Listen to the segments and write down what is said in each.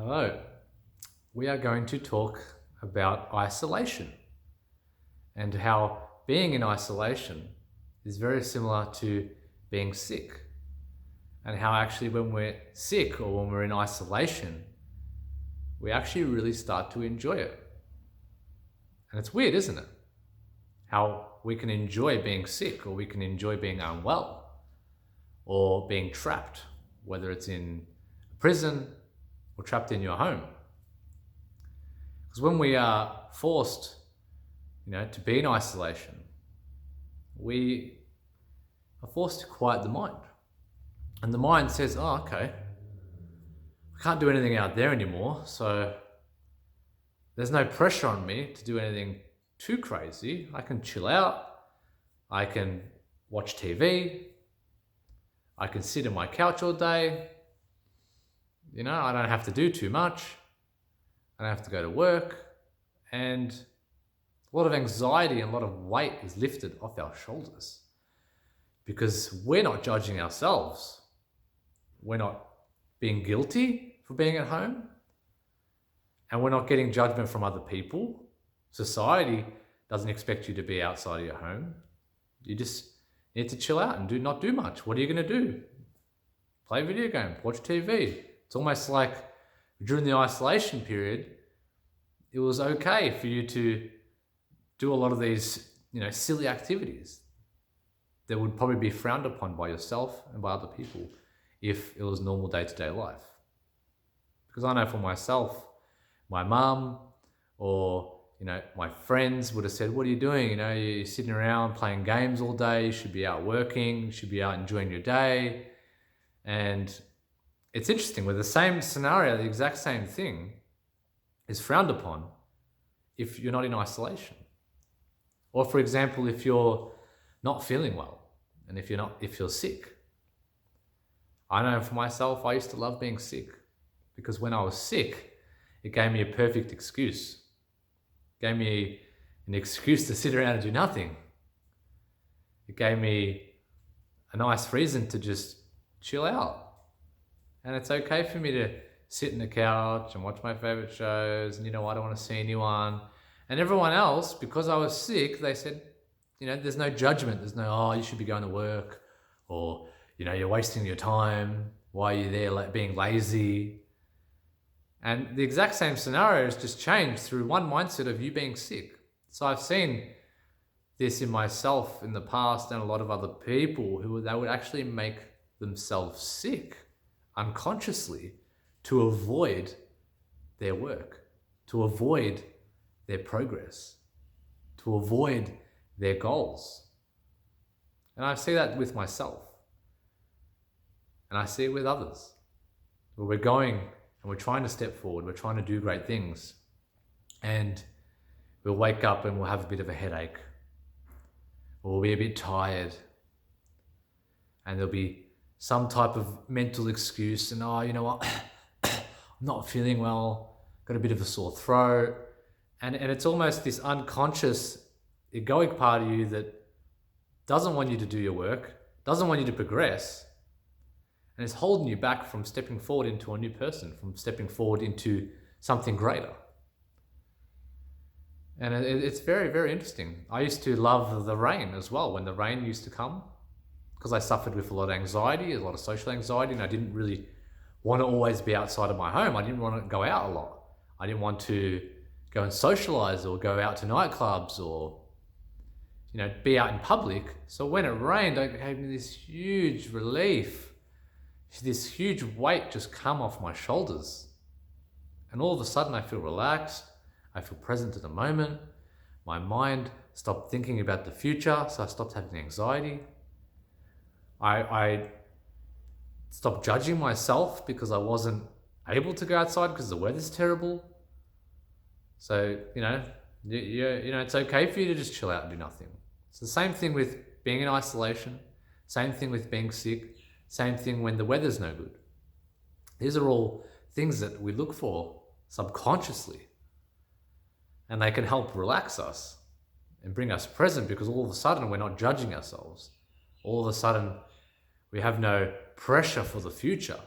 Hello. We are going to talk about isolation and how being in isolation is very similar to being sick, and how actually, when we're sick or when we're in isolation, we actually really start to enjoy it. And it's weird, isn't it? How we can enjoy being sick or we can enjoy being unwell or being trapped, whether it's in a prison or trapped in your home. Because when we are forced, to be in isolation, we are forced to quiet the mind. And the mind says, oh, okay, I can't do anything out there anymore, so there's no pressure on me to do anything too crazy. I can chill out, I can watch TV, I can sit on my couch all day. I don't have to do too much. I don't have to go to work. And a lot of anxiety and a lot of weight is lifted off our shoulders because we're not judging ourselves. We're not being guilty for being at home. And we're not getting judgment from other people. Society doesn't expect you to be outside of your home. You just need to chill out and not do much. What are you going to do? Play video games, watch TV. It's almost like during the isolation period, it was okay for you to do a lot of these, silly activities that would probably be frowned upon by yourself and by other people if it was normal day-to-day life. Because I know for myself, my mum or, my friends would have said, what are you doing? You're sitting around playing games all day. You should be out working. You should be out enjoying your day. And it's interesting, with the same scenario, the exact same thing is frowned upon if you're not in isolation. Or for example, if you're not feeling well and if you're sick. I know for myself, I used to love being sick because when I was sick, it gave me a perfect excuse. It gave me an excuse to sit around and do nothing. It gave me a nice reason to just chill out. And it's okay for me to sit on the couch and watch my favorite shows and, I don't want to see anyone. And everyone else, because I was sick, they said, there's no judgment. There's no, oh, you should be going to work, or, you're wasting your time. Why are you there being lazy? And the exact same scenario has just changed through one mindset of you being sick. So I've seen this in myself in the past and a lot of other people they would actually make themselves sick unconsciously to avoid their work, to avoid their progress, to avoid their goals. And I see that with myself. And I see it with others. Where we're going and we're trying to step forward, we're trying to do great things. And we'll wake up and we'll have a bit of a headache. Or we'll be a bit tired. And there'll be some type of mental excuse, and you know what, I'm not feeling well, got a bit of a sore throat. And it's almost this unconscious egoic part of you that doesn't want you to do your work, doesn't want you to progress, and it's holding you back from stepping forward into a new person, from stepping forward into something greater. And it's very, very interesting. I used to love the rain as well, when the rain used to come, because I suffered with a lot of anxiety, a lot of social anxiety, and I didn't really want to always be outside of my home. I didn't want to go out a lot. I didn't want to go and socialize or go out to nightclubs or, be out in public. So when it rained, it gave me this huge relief, this huge weight just come off my shoulders. And all of a sudden I feel relaxed. I feel present at the moment. My mind stopped thinking about the future, so I stopped having anxiety. I stopped judging myself because I wasn't able to go outside because the weather's terrible. So, it's okay for you to just chill out and do nothing. It's the same thing with being in isolation, same thing with being sick, same thing when the weather's no good. These are all things that we look for subconsciously, and they can help relax us and bring us present because all of a sudden we're not judging ourselves. All of a sudden we have no pressure for the future.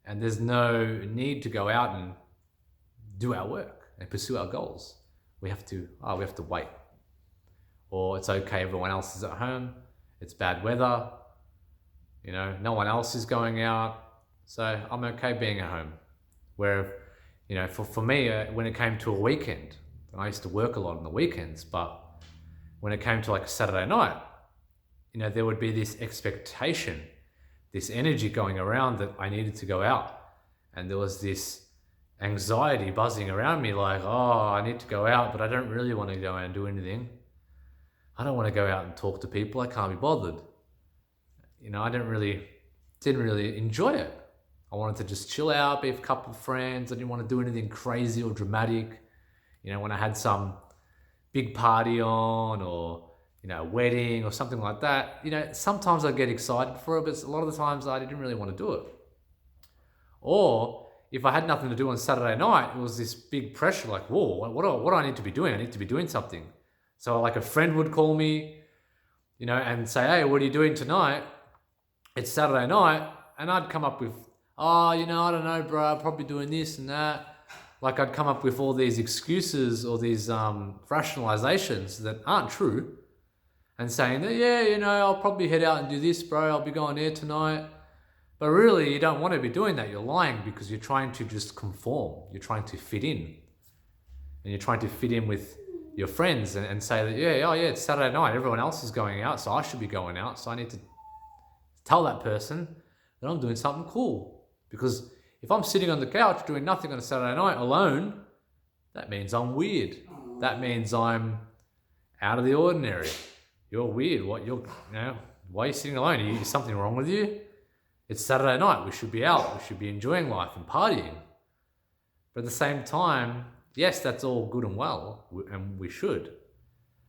and there's no need to go out and do our work and pursue our goals. We have to wait. Or it's okay, everyone else is at home, it's bad weather, no one else is going out, so I'm okay being at home. Where, for me, when it came to a weekend, I used to work a lot on the weekends, but when it came to like a Saturday night, there would be this expectation, this energy going around that I needed to go out. And there was this anxiety buzzing around me like, oh, I need to go out, but I don't really want to go out and do anything. I don't want to go out and talk to people. I can't be bothered. I didn't really enjoy it. I wanted to just chill out, be with a couple of friends. I didn't want to do anything crazy or dramatic. When I had some big party on, or a wedding or something like that, sometimes I get excited for it, but a lot of the times I didn't really want to do it. Or if I had nothing to do on Saturday night, it was this big pressure, like, whoa, what do I need to be doing? I need to be doing something. So like a friend would call me, and say, hey, what are you doing tonight? It's Saturday night. And I'd come up with, I don't know, bro, I'm probably doing this and that. Like I'd come up with all these excuses or these rationalizations that aren't true, and saying that, yeah, I'll probably head out and do this, bro. I'll be going there tonight. But really, you don't want to be doing that. You're lying because you're trying to just conform. You're trying to fit in. And you're trying to fit in with your friends and say that, yeah, it's Saturday night. Everyone else is going out, so I should be going out. So I need to tell that person that I'm doing something cool. Because if I'm sitting on the couch doing nothing on a Saturday night alone, that means I'm weird. That means I'm out of the ordinary. You're weird. Why are you sitting alone? Is something wrong with you? It's Saturday night. We should be out. We should be enjoying life and partying. But at the same time, yes, that's all good and well, and we should.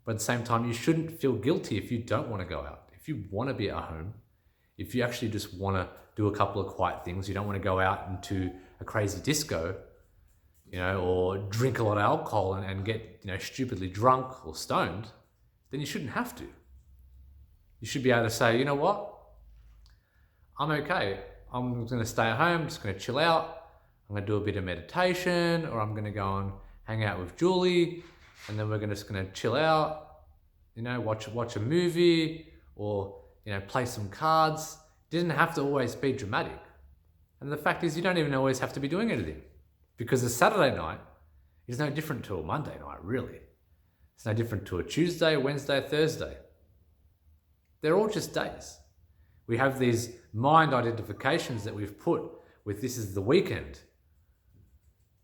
But at the same time, you shouldn't feel guilty if you don't want to go out. If you want to be at home, if you actually just want to do a couple of quiet things, you don't want to go out into a crazy disco, or drink a lot of alcohol and get, stupidly drunk or stoned, then you shouldn't have to. You should be able to say, you know what? I'm okay. I'm going to stay at home, just going to chill out. I'm going to do a bit of meditation, or I'm going to go and hang out with Julie, and then we're just going to chill out, watch a movie, or, play some cards. It doesn't have to always be dramatic. And the fact is, you don't even always have to be doing anything, because a Saturday night is no different to a Monday night, really. It's no different to a Tuesday, Wednesday, Thursday. They're all just days. We have these mind identifications that we've put with this is the weekend.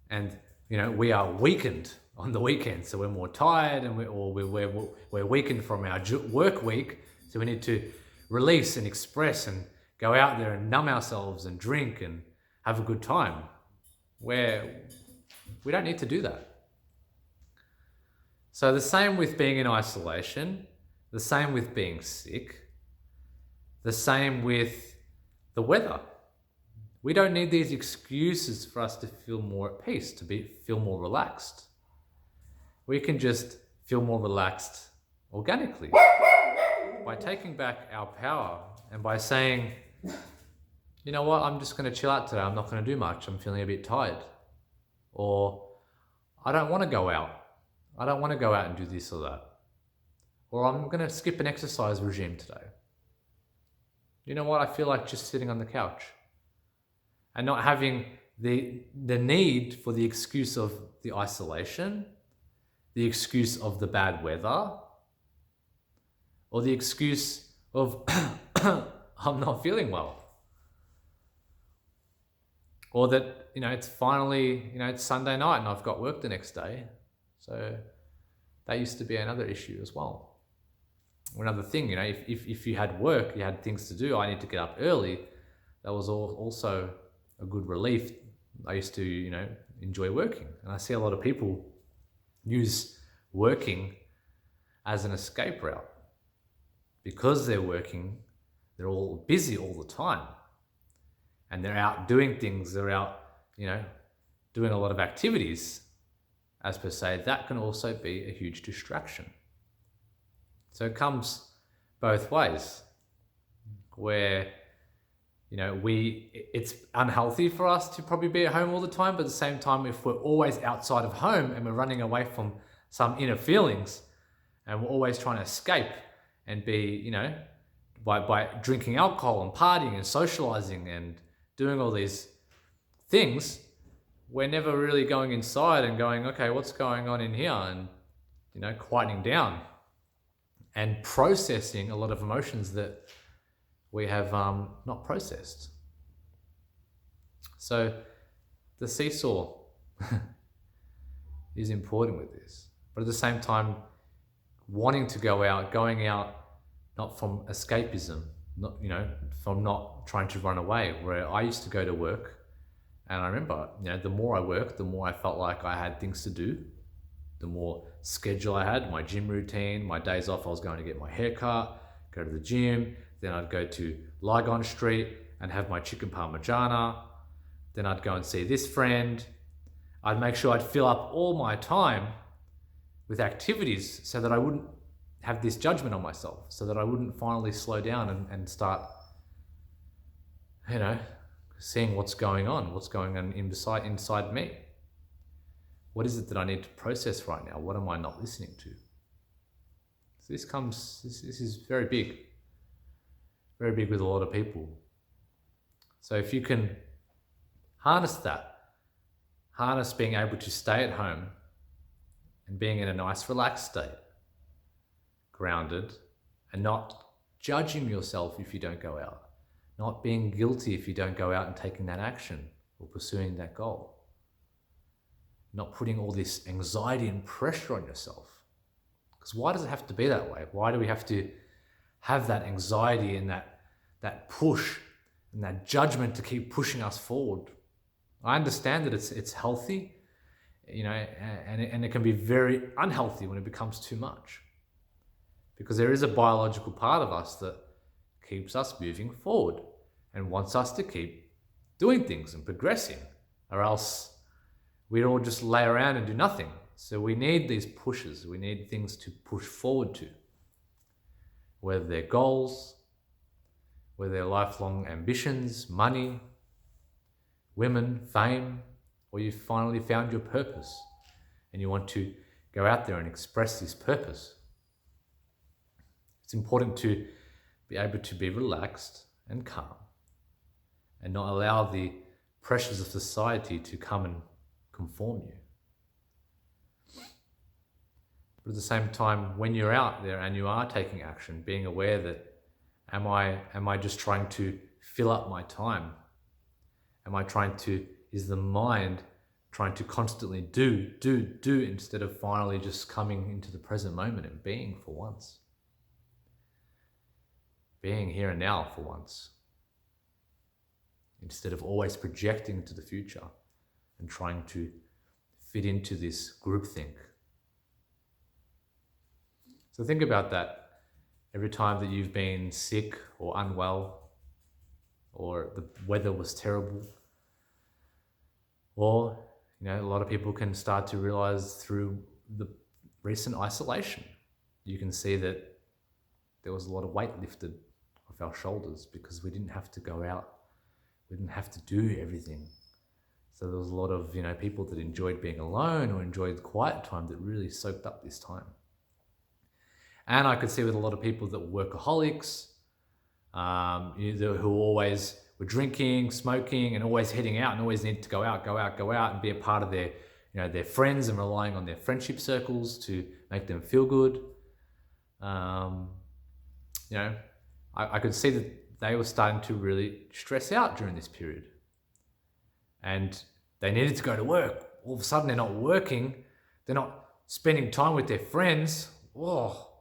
And, we are weakened on the weekend. So we're more tired, and we're weakened from our work week. So we need to release and express and go out there and numb ourselves and drink and have a good time. Where we don't need to do that. So the same with being in isolation, the same with being sick, the same with the weather. We don't need these excuses for us to feel more at peace, feel more relaxed. We can just feel more relaxed organically by taking back our power and by saying, you know what, I'm just going to chill out today. I'm not going to do much. I'm feeling a bit tired. Or I don't want to go out. I don't want to go out and do this or that. Or I'm going to skip an exercise regime today. You know what? I feel like just sitting on the couch and not having the need for the excuse of the isolation, the excuse of the bad weather, or the excuse of I'm not feeling well. Or that, it's finally, it's Sunday night and I've got work the next day. So that used to be another issue as well. Another thing, if you had work, you had things to do, I need to get up early. That was also a good relief. I used to, enjoy working. And I see a lot of people use working as an escape route. Because they're working, they're all busy all the time. And they're out doing things, they're out, doing a lot of activities, as per se. That can also be a huge distraction. So it comes both ways, where It's unhealthy for us to probably be at home all the time, but at the same time, if we're always outside of home and we're running away from some inner feelings and we're always trying to escape and be, by drinking alcohol and partying and socializing and doing all these things, we're never really going inside and going, okay, what's going on in here? And, quieting down and processing a lot of emotions that we have not processed. So the seesaw is important with this. But at the same time, wanting to going out not from escapism, from not trying to run away, where I used to go to work. And I remember, the more I worked, the more I felt like I had things to do, the more schedule I had, my gym routine, my days off, I was going to get my hair cut, go to the gym, then I'd go to Lygon Street and have my chicken parmigiana, then I'd go and see this friend. I'd make sure I'd fill up all my time with activities so that I wouldn't have this judgment on myself, so that I wouldn't finally slow down and start, seeing what's going on inside me. What is it that I need to process right now? What am I not listening to? So this is very big with a lot of people. So if you can harness being able to stay at home and being in a nice relaxed state, grounded, and not judging yourself if you don't go out, not being guilty if you don't go out and taking that action or pursuing that goal, not putting all this anxiety and pressure on yourself. Because why does it have to be that way? Why do we have to have that anxiety and that push and that judgment to keep pushing us forward? I understand that it's healthy, and it can be very unhealthy when it becomes too much. Because there is a biological part of us that keeps us moving forward and wants us to keep doing things and progressing, or else we'd all just lay around and do nothing. So we need these pushes. We need things to push forward to, whether they're goals, whether they're lifelong ambitions, money, women, fame, or you've finally found your purpose and you want to go out there and express this purpose. It's important to be able to be relaxed and calm and not allow the pressures of society to come and conform you. But at the same time, when you're out there and you are taking action, being aware that am I just trying to fill up my time? Is the mind trying to constantly do instead of finally just coming into the present moment and being for once? Being here and now for once, instead of always projecting to the future and trying to fit into this groupthink. So think about that every time that you've been sick or unwell, or the weather was terrible, or a lot of people can start to realize through the recent isolation, you can see that there was a lot of weight lifted off our shoulders because we didn't have to go out, we didn't have to do everything. So there was a lot of people that enjoyed being alone or enjoyed the quiet time that really soaked up this time. And I could see with a lot of people that were workaholics, who always were drinking, smoking, and always heading out and always needed to go out and be a part of their friends and relying on their friendship circles to make them feel good. I could see that they were starting to really stress out during this period. And they needed to go to work. All of a sudden, they're not working. They're not spending time with their friends. Whoa.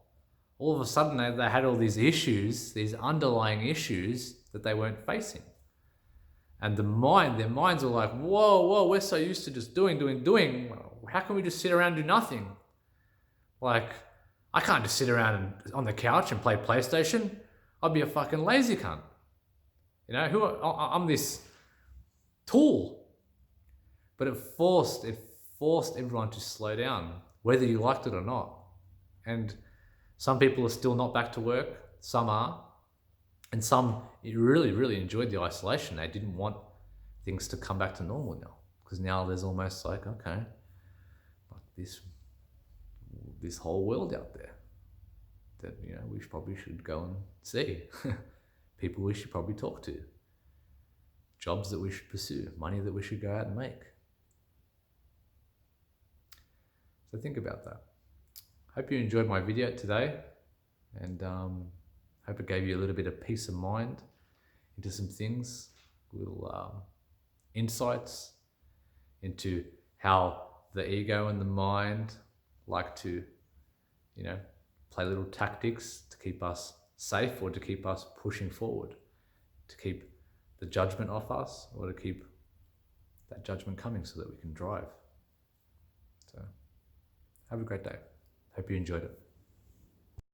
All of a sudden, they had all these issues, these underlying issues that they weren't facing. And their minds were like, whoa, we're so used to just doing. How can we just sit around and do nothing? Like, I can't just sit around on the couch and play PlayStation. I'd be a fucking lazy cunt. I'm this tool. But it forced everyone to slow down, whether you liked it or not. And some people are still not back to work, some are. And some really, really enjoyed the isolation. They didn't want things to come back to normal now, because now there's almost like, okay, like this whole world out there that, you know, we probably should go and see. People we should probably talk to. Jobs that we should pursue. Money that we should go out and make. So think about that. Hope you enjoyed my video today, and hope it gave you a little bit of peace of mind into some things, little insights into how the ego and the mind like to, you know, play little tactics to keep us safe or to keep us pushing forward, to keep the judgment off us or to keep that judgment coming so that we can drive. So have a great day. Hope you enjoyed it.